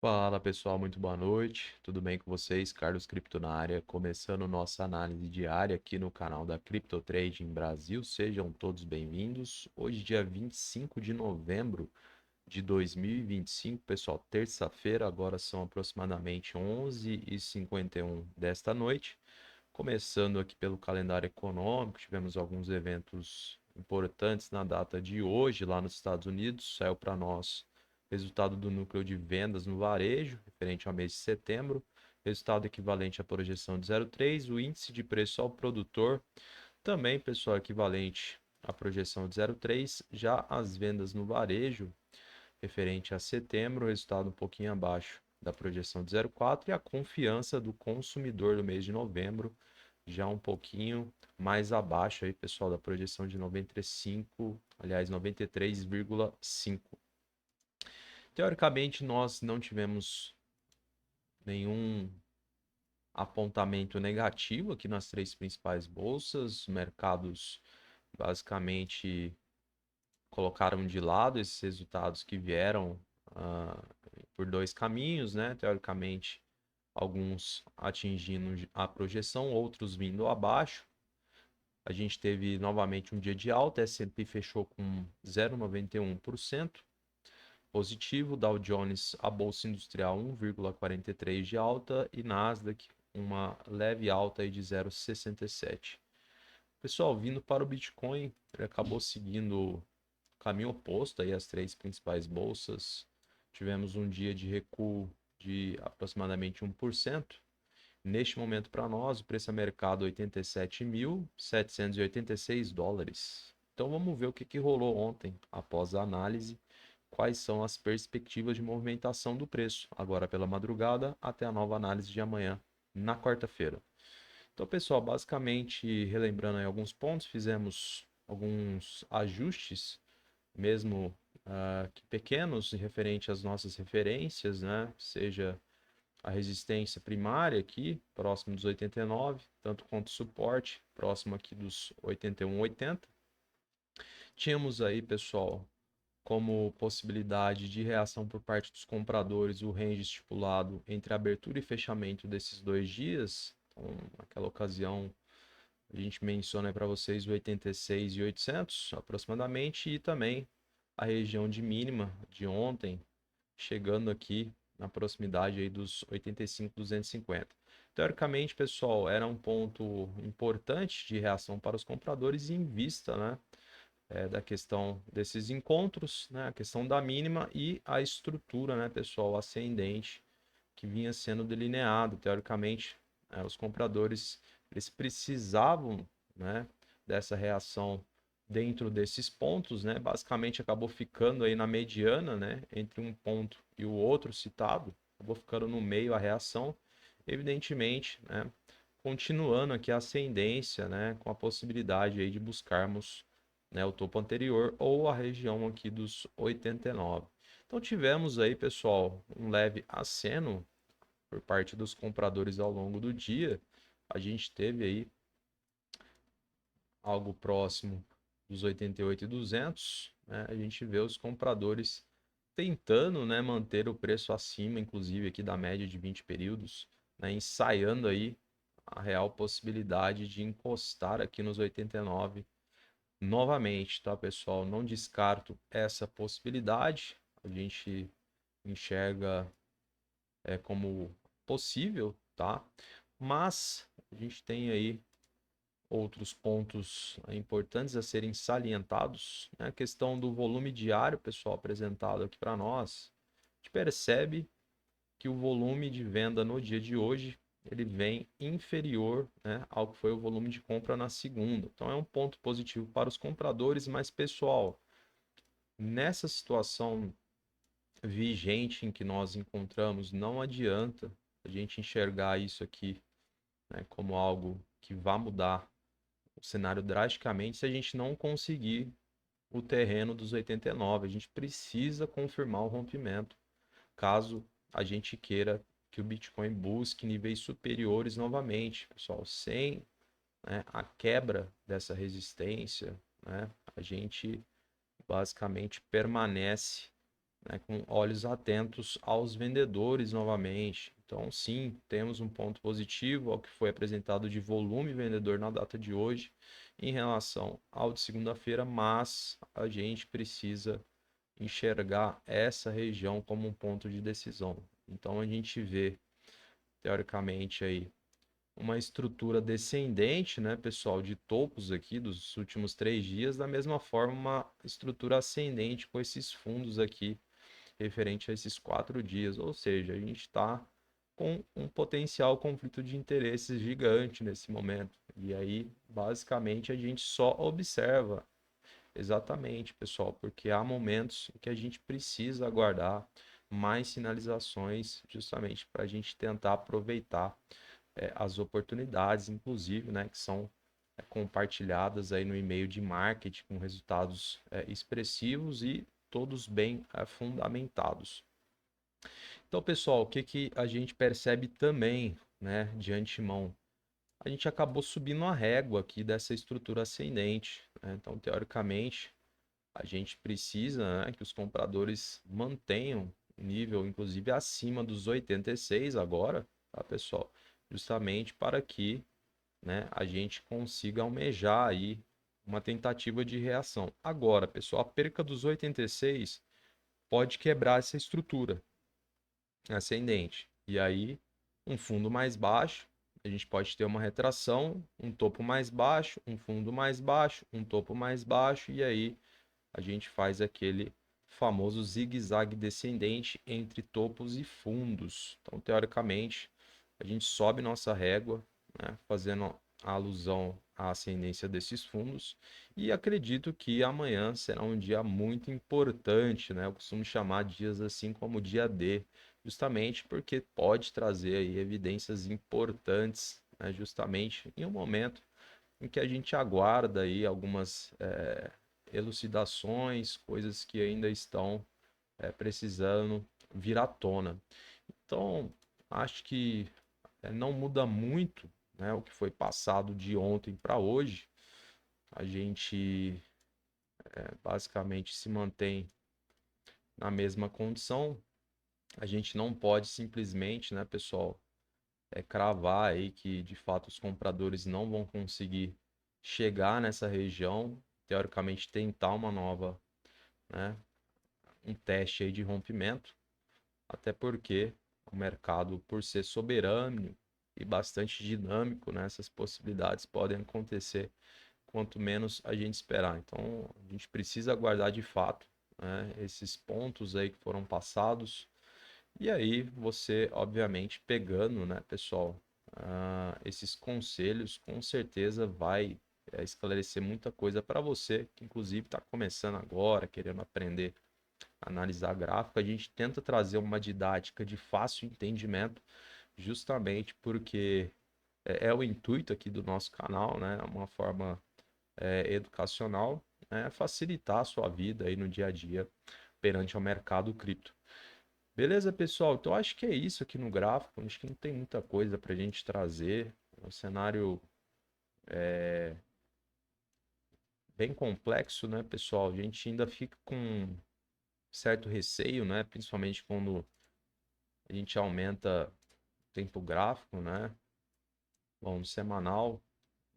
Fala pessoal, muito boa noite. Tudo bem com vocês? Carlos Cripto na área, começando nossa análise diária aqui no canal da Crypto Trading Brasil. Sejam todos bem-vindos. Hoje, dia 25 de novembro de 2025, pessoal, terça-feira, agora são aproximadamente 11h51 desta noite. Começando aqui pelo calendário econômico, tivemos alguns eventos importantes na data de hoje lá nos Estados Unidos. Saiu para nós resultado do núcleo de vendas no varejo, referente ao mês de setembro, resultado equivalente à projeção de 0,3, o índice de preço ao produtor, também, pessoal, equivalente à projeção de 0,3, já as vendas no varejo, referente a setembro, resultado um pouquinho abaixo da projeção de 0,4 e a confiança do consumidor do mês de novembro, já um pouquinho mais abaixo aí, pessoal, da projeção de 95, aliás, 93,5. Teoricamente, nós não tivemos nenhum apontamento negativo aqui nas três principais bolsas. Mercados basicamente colocaram de lado esses resultados que vieram ah, por dois caminhos, né? Teoricamente, alguns atingindo a projeção, outros vindo abaixo. A gente teve novamente um dia de alta, S&P fechou com 0,91%. Positivo, Dow Jones, a bolsa industrial 1,43 de alta e Nasdaq uma leve alta aí de 0,67. Pessoal, vindo para o Bitcoin, ele acabou seguindo o caminho oposto aí às três principais bolsas. Tivemos um dia de recuo de aproximadamente 1%. Neste momento, para nós, o preço a mercado 87.786 dólares. Então vamos ver o que rolou ontem após a análise, quais são as perspectivas de movimentação do preço, agora pela madrugada até a nova análise de amanhã, na quarta-feira. Então, pessoal, basicamente, relembrando aí alguns pontos, fizemos alguns ajustes, mesmo que pequenos, referente às nossas referências, né? Seja a resistência primária aqui, próximo dos 89, tanto quanto suporte, próximo aqui dos 81,80. Tínhamos aí, pessoal, como possibilidade de reação por parte dos compradores o range estipulado entre abertura e fechamento desses 2 dias. Então, naquela ocasião, a gente menciona para vocês o 86.800 aproximadamente e também a região de mínima de ontem, chegando aqui na proximidade aí dos 85.250. Teoricamente, pessoal, era um ponto importante de reação para os compradores em vista, né, da questão desses encontros, né, a questão da mínima e a estrutura, né, pessoal, ascendente que vinha sendo delineado. Teoricamente, os compradores eles precisavam, né, dessa reação dentro desses pontos, né? Basicamente acabou ficando aí na mediana, né, entre um ponto e o outro citado, acabou ficando no meio a reação, evidentemente, né, continuando aqui a ascendência, né, com a possibilidade aí de buscarmos, né, o topo anterior ou a região aqui dos 89. Então tivemos aí, pessoal, um leve aceno por parte dos compradores ao longo do dia. A gente teve aí algo próximo dos 88.200, né? A gente vê os compradores tentando, né, manter o preço acima, inclusive aqui da média de 20 períodos, né, ensaiando aí a real possibilidade de encostar aqui nos 89 novamente, tá, pessoal? Não descarto essa possibilidade. A gente enxerga como possível, tá? Mas a gente tem aí outros pontos importantes a serem salientados, né? A questão do volume diário, pessoal, apresentado aqui para nós. A gente percebe que o volume de venda no dia de hoje ele vem inferior, né, ao que foi o volume de compra na segunda. Então é um ponto positivo para os compradores, mas pessoal, nessa situação vigente em que nós encontramos, não adianta a gente enxergar isso aqui, né, como algo que vá mudar o cenário drasticamente se a gente não conseguir o terreno dos 89. A gente precisa confirmar o rompimento, caso a gente queira que o Bitcoin busque níveis superiores novamente, pessoal. Sem, né, a quebra dessa resistência, né, a gente basicamente permanece né, com olhos atentos aos vendedores novamente. Então, sim, temos um ponto positivo ao que foi apresentado de volume vendedor na data de hoje em relação ao de segunda-feira, mas a gente precisa enxergar essa região como um ponto de decisão. Então, a gente vê, teoricamente, aí uma estrutura descendente, né, pessoal, de topos aqui dos últimos 3 dias, da mesma forma, uma estrutura ascendente com esses fundos aqui referente a esses 4 dias, ou seja, a gente está com um potencial conflito de interesses gigante nesse momento. E aí, basicamente, a gente só observa. Exatamente, pessoal, porque há momentos em que a gente precisa aguardar mais sinalizações, justamente para a gente tentar aproveitar as oportunidades, inclusive, né, que são compartilhadas aí no e-mail de marketing com resultados expressivos e todos bem fundamentados. Então, pessoal, o que que a gente percebe também, né, de antemão? A gente acabou subindo a régua aqui dessa estrutura ascendente, né? Então, teoricamente, a gente precisa, né, que os compradores mantenham nível, inclusive, acima dos 86 agora, tá, pessoal? Justamente para que, né, a gente consiga almejar aí uma tentativa de reação. Agora, pessoal, a perca dos 86 pode quebrar essa estrutura ascendente. E aí, um fundo mais baixo, a gente pode ter uma retração, um topo mais baixo, um fundo mais baixo, um topo mais baixo, e aí a gente faz aquele famoso zigue-zague descendente entre topos e fundos. Então, teoricamente, a gente sobe nossa régua, né, fazendo a alusão à ascendência desses fundos, e acredito que amanhã será um dia muito importante, né? Eu costumo chamar dias assim como dia D, justamente porque pode trazer aí evidências importantes, né, justamente em um momento em que a gente aguarda aí algumas elucidações, coisas que ainda estão precisando vir à tona. Então, acho que não muda muito, né, o que foi passado de ontem para hoje. A gente basicamente se mantém na mesma condição. A gente não pode simplesmente, né, pessoal, cravar aí que de fato os compradores não vão conseguir chegar nessa região, teoricamente tentar uma nova, né, um teste aí de rompimento, até porque o mercado, por ser soberano e bastante dinâmico, né, essas possibilidades podem acontecer quanto menos a gente esperar. Então, a gente precisa aguardar de fato, né, esses pontos aí que foram passados. E aí, você, obviamente, pegando, né, pessoal, esses conselhos, com certeza vai esclarecer muita coisa para você, que inclusive está começando agora, querendo aprender analisar gráfico, a gente tenta trazer uma didática de fácil entendimento, justamente porque é o intuito aqui do nosso canal, né? Uma forma educacional, né? Facilitar a sua vida aí no dia a dia perante ao mercado cripto. Beleza, pessoal? Então acho que é isso aqui no gráfico. Acho que não tem muita coisa para a gente trazer. É um cenário bem complexo, né, pessoal? A gente ainda fica com certo receio, né? Principalmente quando a gente aumenta tempo gráfico, né? Bom, no semanal,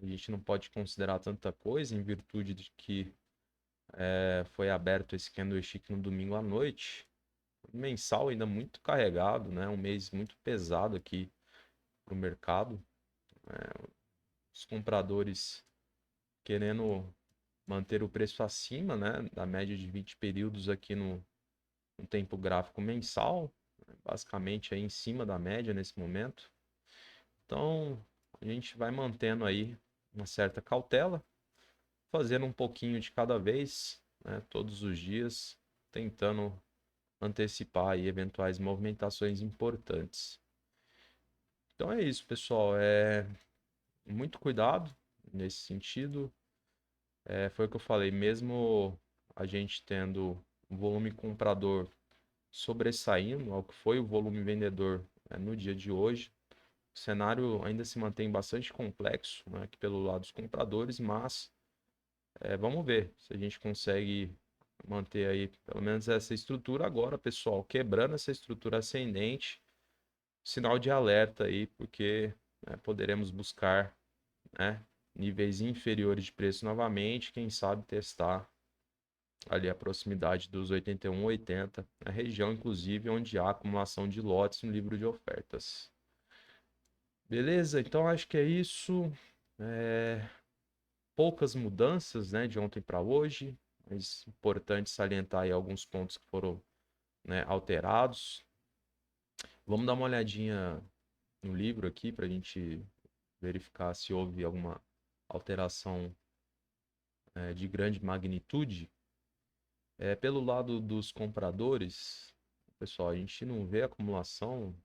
a gente não pode considerar tanta coisa em virtude de que foi aberto esse candlestick no domingo à noite. O mensal ainda muito carregado, né? Um mês muito pesado aqui para o mercado. Os compradores querendo manter o preço acima, né? Da média de 20 períodos aqui no tempo gráfico mensal, basicamente aí em cima da média nesse momento. Então, a gente vai mantendo aí uma certa cautela, fazendo um pouquinho de cada vez, né, todos os dias, tentando antecipar aí eventuais movimentações importantes. Então é isso, pessoal. Muito cuidado nesse sentido. Foi o que eu falei, mesmo a gente tendo um volume comprador sobressaindo ao que foi o volume vendedor no dia de hoje, o cenário ainda se mantém bastante complexo, né, aqui pelo lado dos compradores, mas vamos ver se a gente consegue manter aí pelo menos essa estrutura. Agora, pessoal, quebrando essa estrutura ascendente, sinal de alerta aí, porque né, poderemos buscar, né, níveis inferiores de preço novamente, quem sabe testar ali a proximidade dos 81,80, a região inclusive onde há acumulação de lotes no livro de ofertas. Beleza? Então acho que é isso. É, poucas mudanças, né, de ontem para hoje, mas importante salientar aí alguns pontos que foram, né, alterados. Vamos dar uma olhadinha no livro aqui para a gente verificar se houve alguma alteração de grande magnitude. Pelo lado dos compradores, pessoal, a gente não vê acumulação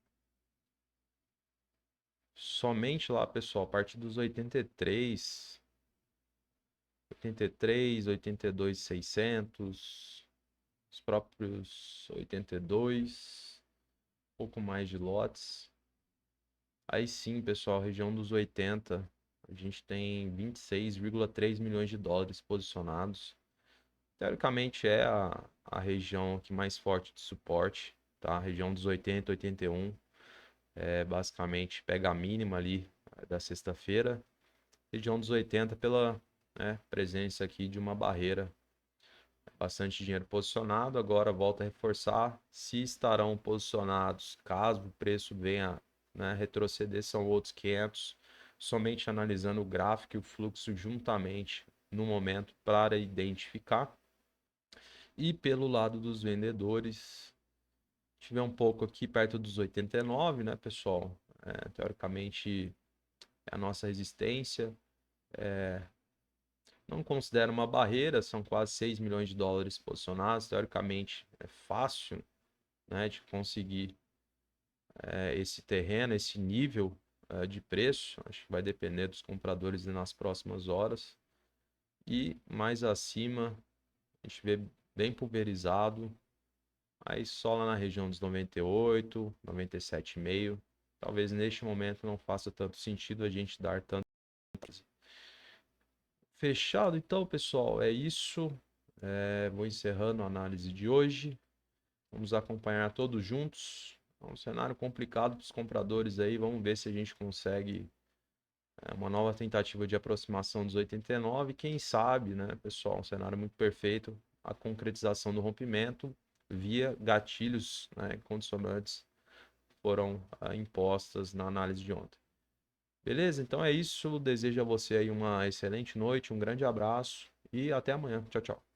somente lá, pessoal, a partir dos 83, 82,600, os próprios 82, pouco mais de lotes. Aí sim, pessoal, região dos 80, a gente tem 26,3 milhões de dólares posicionados. Teoricamente é a região que mais forte de suporte, tá? A região dos 80, 81, basicamente pega a mínima ali da sexta-feira. Região dos 80 pela, né, presença aqui de uma barreira. Bastante dinheiro posicionado, agora volta a reforçar se estarão posicionados caso o preço venha, né, retroceder, são outros 500, somente analisando o gráfico e o fluxo juntamente no momento para identificar. E pelo lado dos vendedores, tiver um pouco aqui perto dos 89, né, pessoal? Teoricamente é a nossa resistência. Não considero uma barreira, são quase 6 milhões de dólares posicionados. Teoricamente é fácil, né, de conseguir esse terreno, esse nível de preço. Acho que vai depender dos compradores nas próximas horas. E mais acima, a gente vê bem pulverizado. Aí só lá na região dos 98, 97,5. Talvez neste momento não faça tanto sentido a gente dar tanto. Fechado, então, pessoal, é isso. Vou encerrando a análise de hoje. Vamos acompanhar todos juntos. É um cenário complicado para os compradores aí. Vamos ver se a gente consegue uma nova tentativa de aproximação dos 89. Quem sabe, né, pessoal? Um cenário muito perfeito. A concretização do rompimento via gatilhos, né, condicionantes foram impostas na análise de ontem. Beleza? Então é isso. Desejo a você aí uma excelente noite, um grande abraço e até amanhã. Tchau, tchau.